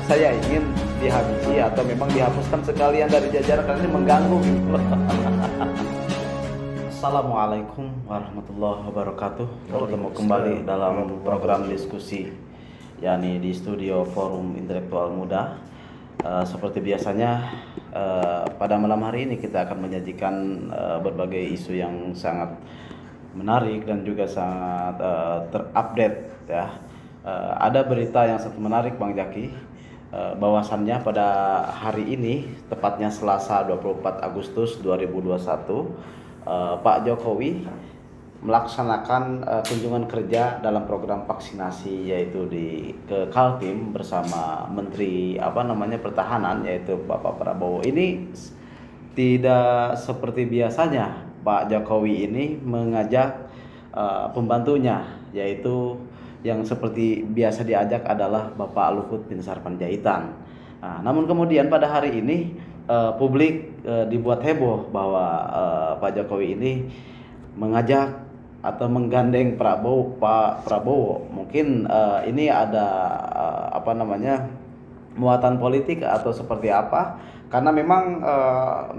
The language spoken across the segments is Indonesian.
saya ingin dihabisi atau memang dihapuskan sekalian dari jajaran karena ini mengganggu gitu. Assalamualaikum warahmatullahi wabarakatuh. Bertemu kembali dalam program diskusi yakni di studio Forum Intelektual Muda. Seperti biasanya pada malam hari ini kita akan menyajikan berbagai isu yang sangat menarik dan juga sangat terupdate ya. Ada berita yang sangat menarik Bang Jaki, bahwasannya pada hari ini tepatnya Selasa 24 Agustus 2021 Pak Jokowi melaksanakan kunjungan kerja dalam program vaksinasi yaitu ke Kaltim bersama Menteri Pertahanan yaitu Bapak Prabowo. Ini tidak seperti biasanya Pak Jokowi ini mengajak pembantunya, yaitu yang seperti biasa diajak adalah Bapak Luhut Binsar Panjaitan. Namun kemudian pada hari ini publik dibuat heboh bahwa Pak Jokowi ini mengajak atau menggandeng Pak Prabowo. Mungkin ini ada muatan politik atau seperti apa? Karena memang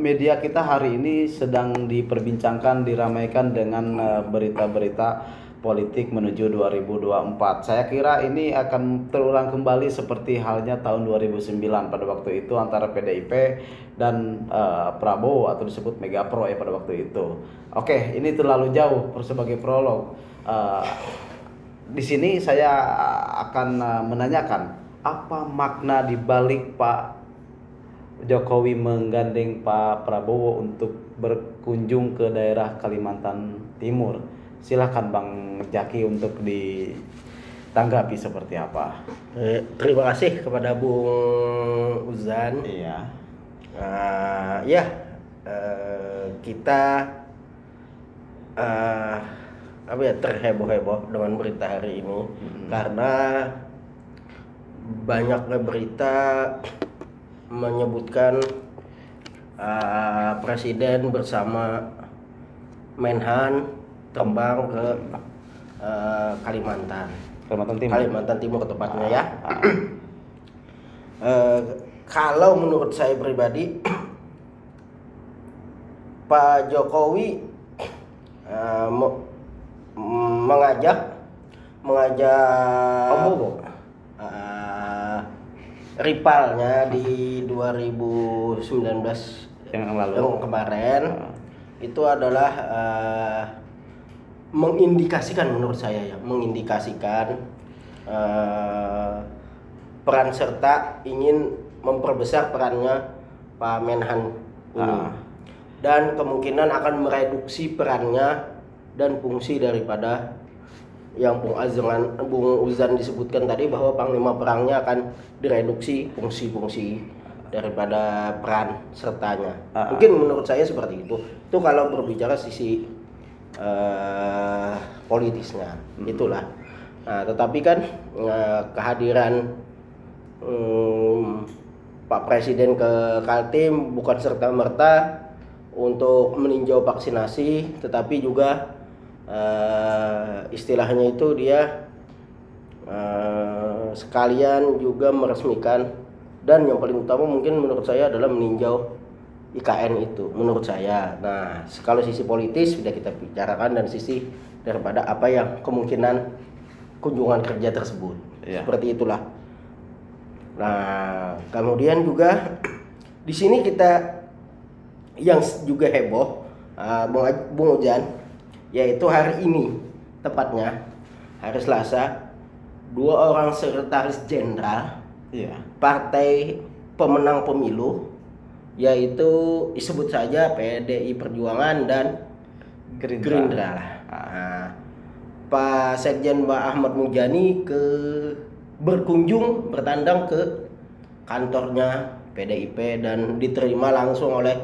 media kita hari ini sedang diperbincangkan, diramaikan dengan berita-berita politik menuju 2024. Saya kira ini akan terulang kembali seperti halnya tahun 2009 pada waktu itu antara PDIP dan Prabowo atau disebut Mega Pro ya pada waktu itu. Oke, ini terlalu jauh sebagai prolog. Di sini saya akan menanyakan apa makna dibalik Pak Jokowi menggandeng Pak Prabowo untuk berkunjung ke daerah Kalimantan Timur. Silakan Bang Jaki untuk ditanggapi seperti apa. Terima kasih kepada Bung Uzan. Iya. Kita terheboh-heboh dengan berita hari ini karena banyaknya berita menyebutkan Presiden bersama Menhan terbang ke Kalimantan Timur tepatnya ya. Kalau menurut saya pribadi, Pak Jokowi mengajak rivalnya di 2019 yang kemarin itu adalah mengindikasikan peran serta ingin memperbesar perannya Pak Menhan ini dan kemungkinan akan mereduksi perannya dan fungsi daripada yang Bung Uzan disebutkan tadi, bahwa panglima perangnya akan direduksi fungsi-fungsi daripada peran sertanya. Mungkin menurut saya seperti itu. Itu kalau berbicara sisi politisnya, itulah. Tetapi kan kehadiran Pak Presiden ke Kaltim bukan serta-merta untuk meninjau vaksinasi, tetapi juga istilahnya itu dia sekalian juga meresmikan, dan yang paling utama mungkin menurut saya adalah meninjau IKN itu menurut saya. Nah, kalau sisi politis sudah kita bicarakan dan sisi daripada apa yang kemungkinan kunjungan kerja tersebut. Seperti itulah. Nah, kemudian juga di sini kita yang juga heboh Bung Ujan, yaitu hari ini tepatnya hari Selasa, 2 orang sekretaris jenderal partai pemenang pemilu, yaitu disebut saja PDI Perjuangan dan Gerindra. Pak Sekjen Mbak Ahmad Muzani bertandang ke kantornya PDIP dan diterima langsung oleh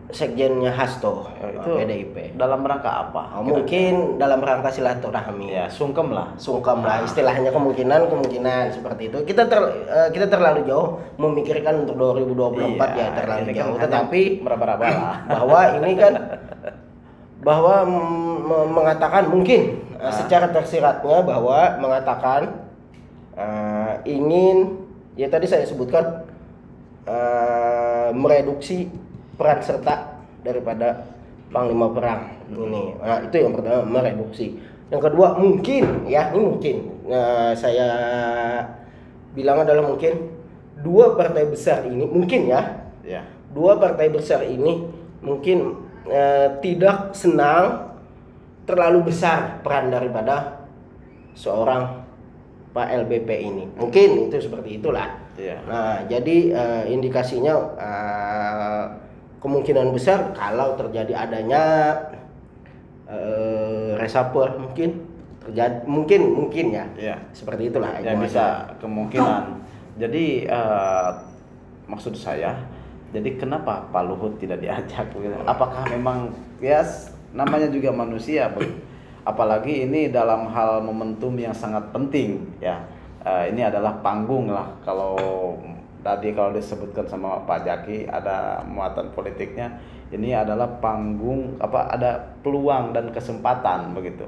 Sekjennya Hasto itu PDIP. Dalam rangka apa? Mungkin dalam rangka silaturahmi. Ya, sungkem lah istilahnya, kemungkinan seperti itu. Kita terlalu jauh memikirkan untuk 2024 terlalu jauh. Kan tetapi meraba-raba lah. bahwa ini kan bahwa mengatakan mungkin secara tersiratnya bahwa mengatakan ingin, ya tadi saya sebutkan, mereduksi peran serta daripada panglima perang ini. Nah, itu yang pertama, mereduksi. Yang kedua mungkin, ya ini mungkin, saya bilang adalah mungkin dua partai besar ini mungkin dua partai besar ini mungkin tidak senang terlalu besar peran daripada seorang Pak LBP ini. Mungkin itu seperti itulah. Nah, jadi indikasinya kemungkinan besar kalau terjadi adanya reshuffle mungkin ya. Seperti itulah. Ya bisa kemungkinan. Jadi maksud saya, jadi kenapa Pak Luhut tidak diajak? Apakah memang namanya juga manusia, apalagi ini dalam hal momentum yang sangat penting ya. Ini adalah panggung lah, kalau disebutkan sama Pak Jaki ada muatan politiknya. Ini adalah panggung, ada peluang dan kesempatan begitu.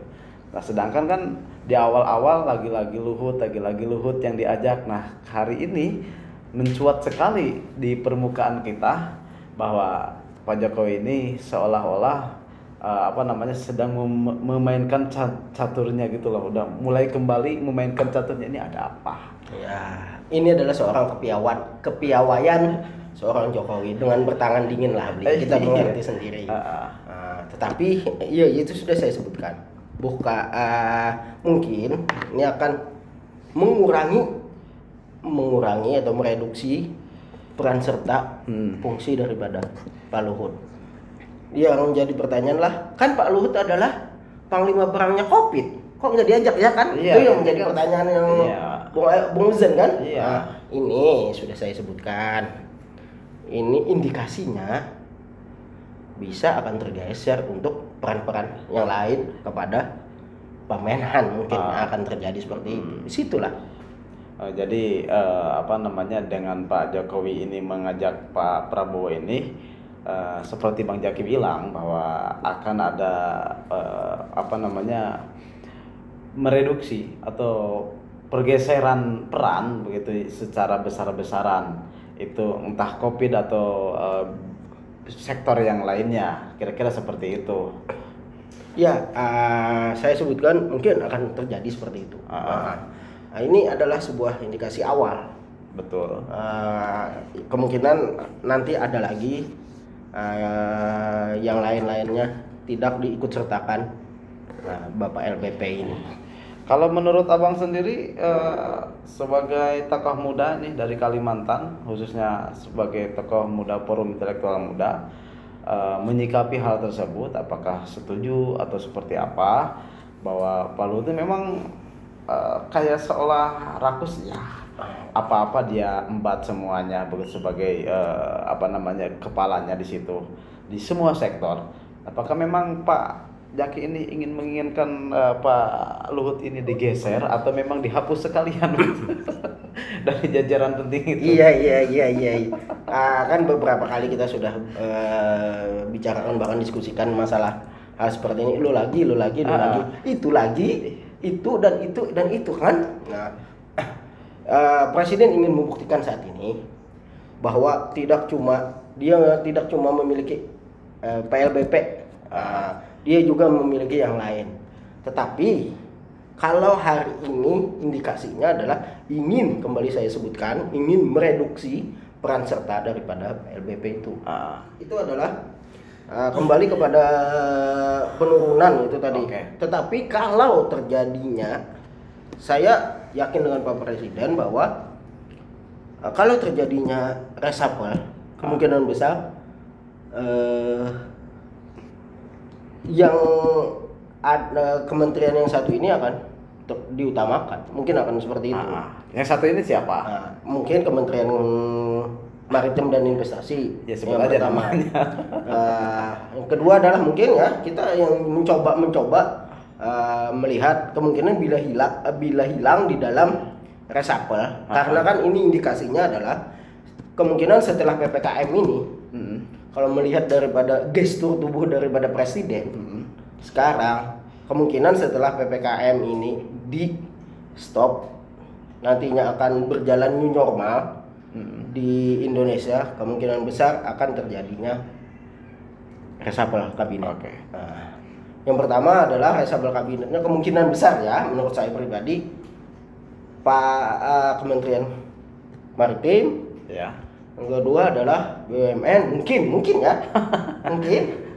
Nah, sedangkan kan di awal-awal lagi-lagi Luhut yang diajak. Nah, hari ini mencuat sekali di permukaan kita bahwa Pak Jokowi ini seolah-olah sedang memainkan caturnya gitu loh. Udah mulai kembali memainkan caturnya. Ini ada apa? Ya, ini adalah seorang kepiawaian seorang Jokowi dengan bertangan dingin lah, kita mengerti sendiri. Tetapi ya itu sudah saya sebutkan. Mungkin ini akan mengurangi atau mereduksi peran serta fungsi daripada Pak Luhut. Yang menjadi pertanyaan lah, kan Pak Luhut adalah panglima perangnya COVID, kok nggak diajak ya kan? Itu yang menjadi pertanyaan yang Bung Zen kan? Nah, ini sudah saya sebutkan. Ini indikasinya bisa akan tergeser untuk peran-peran yang lain kepada Pak Menhan, mungkin akan terjadi seperti itu. Disitulah. Jadi dengan Pak Jokowi ini mengajak Pak Prabowo ini, seperti Bang Jaki bilang bahwa akan ada mereduksi atau pergeseran peran begitu secara besar-besaran, itu entah COVID atau sektor yang lainnya, kira-kira seperti itu. Ya, saya sebutkan mungkin akan terjadi seperti itu. Nah, ini adalah sebuah indikasi awal. Betul. Kemungkinan nanti ada lagi yang lain-lainnya tidak diikut sertakan Bapak LBP ini. Kalau menurut Abang sendiri sebagai tokoh muda nih dari Kalimantan, khususnya sebagai tokoh muda Forum Intelektual Muda, menyikapi hal tersebut, apakah setuju atau seperti apa bahwa Pak Luhut itu memang kayak seolah rakus ya, apa-apa dia embat semuanya sebagai kepalanya di situ di semua sektor. Apakah memang Pak Jaki ini menginginkan Pak Luhut ini digeser atau memang dihapus sekalian dari jajaran penting itu? Iya. Kan beberapa kali kita sudah bicarakan, bahkan diskusikan masalah hal seperti ini. Lu lagi, itu lagi, itu dan itu kan. Nah, Presiden ingin membuktikan saat ini bahwa dia tidak cuma memiliki PLBP, dia juga memiliki yang lain. Tetapi kalau hari ini indikasinya adalah ingin, kembali saya sebutkan, ingin mereduksi peran serta daripada PLBP itu. Itu adalah kembali kepada penurunan itu tadi. Tetapi kalau terjadinya, saya yakin dengan Pak Presiden bahwa kalau terjadinya reshuffle, kemungkinan besar yang ada kementerian yang satu ini akan diutamakan, mungkin akan seperti itu. Yang satu ini siapa? Mungkin Kementerian Maritim dan Investasi. Ya, sebut aja namanya. Yang kedua adalah mungkin ya kita yang mencoba melihat kemungkinan bila hilang di dalam reshuffle, karena kan ini indikasinya adalah kemungkinan setelah PPKM ini. Kalau melihat daripada gestur tubuh daripada presiden, sekarang kemungkinan setelah PPKM ini di stop, nantinya akan berjalan new normal di Indonesia, kemungkinan besar akan terjadinya reshuffle kabinet. Nah, yang pertama adalah reshuffle kabinetnya kemungkinan besar ya, menurut saya pribadi, Pak Kementerian Maritim. Ya. Yang kedua adalah BUMN, mungkin ya, mungkin.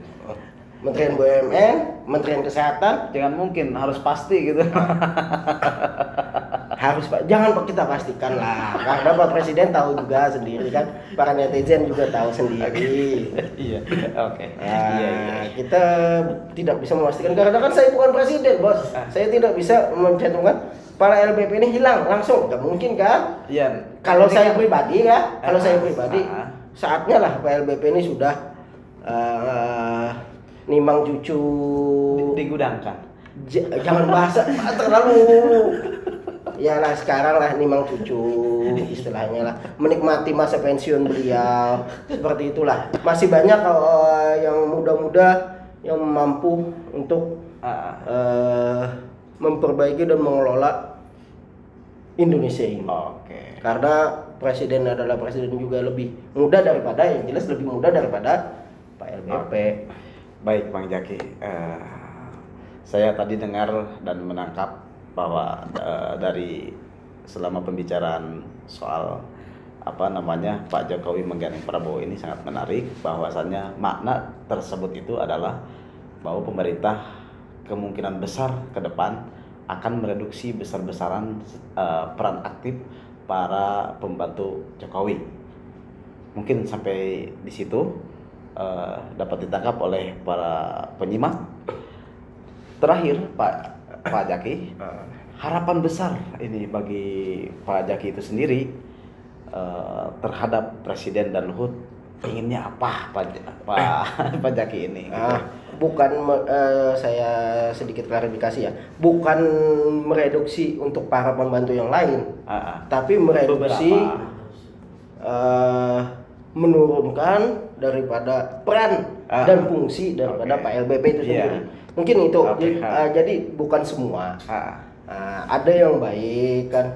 Kementerian BUMN, Kementerian Kesehatan. Jangan mungkin, harus pasti gitu. Harus Pak, jangan kita pastikan lah, karena Pak Presiden tahu juga sendiri kan, para netizen juga tahu sendiri. Iya, oke. Nah, Iya. kita tidak bisa memastikan karena kan saya bukan presiden, bos. Saya tidak bisa mencantumkan para LBP ini hilang langsung, nggak mungkin kan? Iya. Kalau Ini saya kan- pribadi ya, kalau saya pribadi, Ah. saatnya lah Pak LBP ini sudah nimang cucu. digudangkan. Jangan bahasa terlalu. Ya lah, sekarang lah nimang cucu, istilahnya lah, menikmati masa pensiun beliau, seperti itulah. Masih banyak yang muda-muda yang mampu untuk memperbaiki dan mengelola Indonesia ini. Oke. Karena presiden adalah presiden juga lebih muda daripada, yang jelas lebih muda daripada Pak LBP. Baik, Bang Jaki. Saya tadi dengar dan menangkap bahwa dari selama pembicaraan soal Pak Jokowi menggandeng Prabowo ini sangat menarik, bahwasannya makna tersebut itu adalah bahwa pemerintah kemungkinan besar ke depan akan mereduksi besar-besaran peran aktif para pembantu Jokowi. Mungkin sampai di situ dapat ditangkap oleh para penyimak. Terakhir, Pak Jaki, harapan besar ini bagi Pak Jaki itu sendiri terhadap Presiden dan Luhut, inginnya apa Pak Jaki ini? Gitu. Bukan saya sedikit klarifikasi ya, bukan mereduksi untuk para pembantu yang lain, tapi mereduksi menurunkan daripada peran dan fungsi daripada Pak LBP itu sendiri. Mungkin itu. Jadi bukan semua. Ada yang baik kan,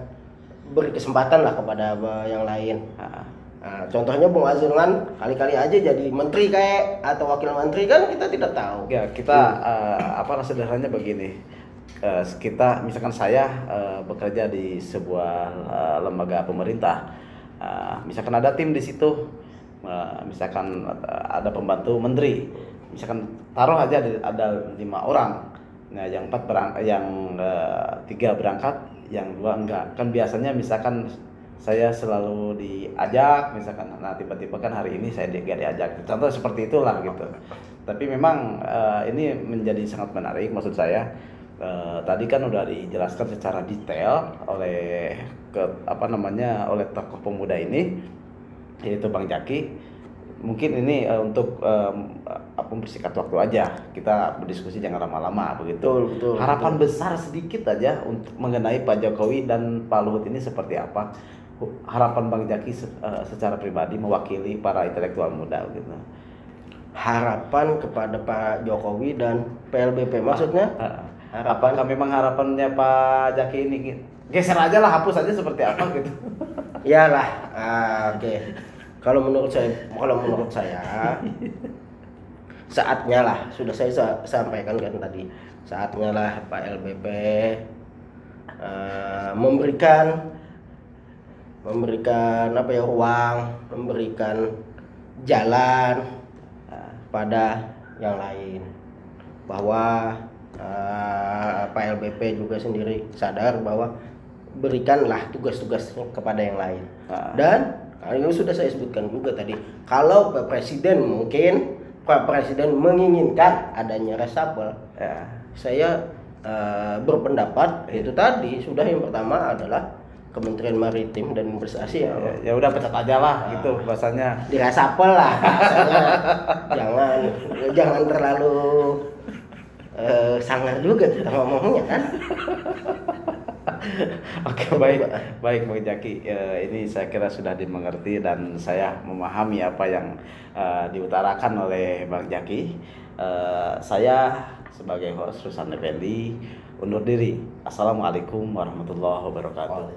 beri kesempatan lah kepada yang lain. Contohnya Bung Azrul kan kali-kali aja jadi menteri kayak atau wakil menteri, kan kita tidak tahu. Ya, kita sederhananya begini. Kita misalkan saya bekerja di sebuah lembaga pemerintah. Misalkan ada tim di situ, misalkan ada pembantu menteri, misalkan taruh aja ada 5 orang. Nah, yang 3 berangkat, yang 2 enggak. Kan biasanya misalkan saya selalu diajak, misalkan, nah tiba-tiba kan hari ini saya nggak diajak. Contoh seperti itulah gitu. Tapi memang ini menjadi sangat menarik. Maksud saya tadi kan udah dijelaskan secara detail oleh oleh tokoh pemuda ini, yaitu Bang Jaki. Mungkin ini untuk mempersingkat waktu aja, kita berdiskusi jangan lama-lama begitu. Betul, harapan besar sedikit aja untuk mengenai Pak Jokowi dan Pak Luhut ini seperti apa? Harapan Bang Jaki secara pribadi mewakili para intelektual muda gitu. Harapan kepada Pak Jokowi dan PLBP maksudnya? Apakah memang harapannya Pak Jaki ini geser aja lah, hapus aja seperti apa gitu? Iyalah, oke. Kalau menurut saya saatnya lah, sudah saya sampaikan kan tadi, saatnya lah Pak LBP memberikan ruang, memberikan jalan pada yang lain, bahwa Pak LBP juga sendiri sadar bahwa berikanlah tugas-tugas kepada yang lain. Dan ini sudah saya sebutkan juga tadi, kalau Pak Presiden menginginkan adanya reshuffle, saya berpendapat itu tadi sudah, yang pertama adalah Kementerian Maritim dan Investasi ya udah pecat aja lah gitu bahasanya. Direshuffle lah bahasanya. jangan terlalu sangar juga kita ngomongnya kan. Oke, baik Bang Jaki, ini saya kira sudah dimengerti dan saya memahami apa yang diutarakan oleh Bang Jaki. Saya sebagai host Ruslan Effendi undur diri. Assalamualaikum warahmatullahi wabarakatuh.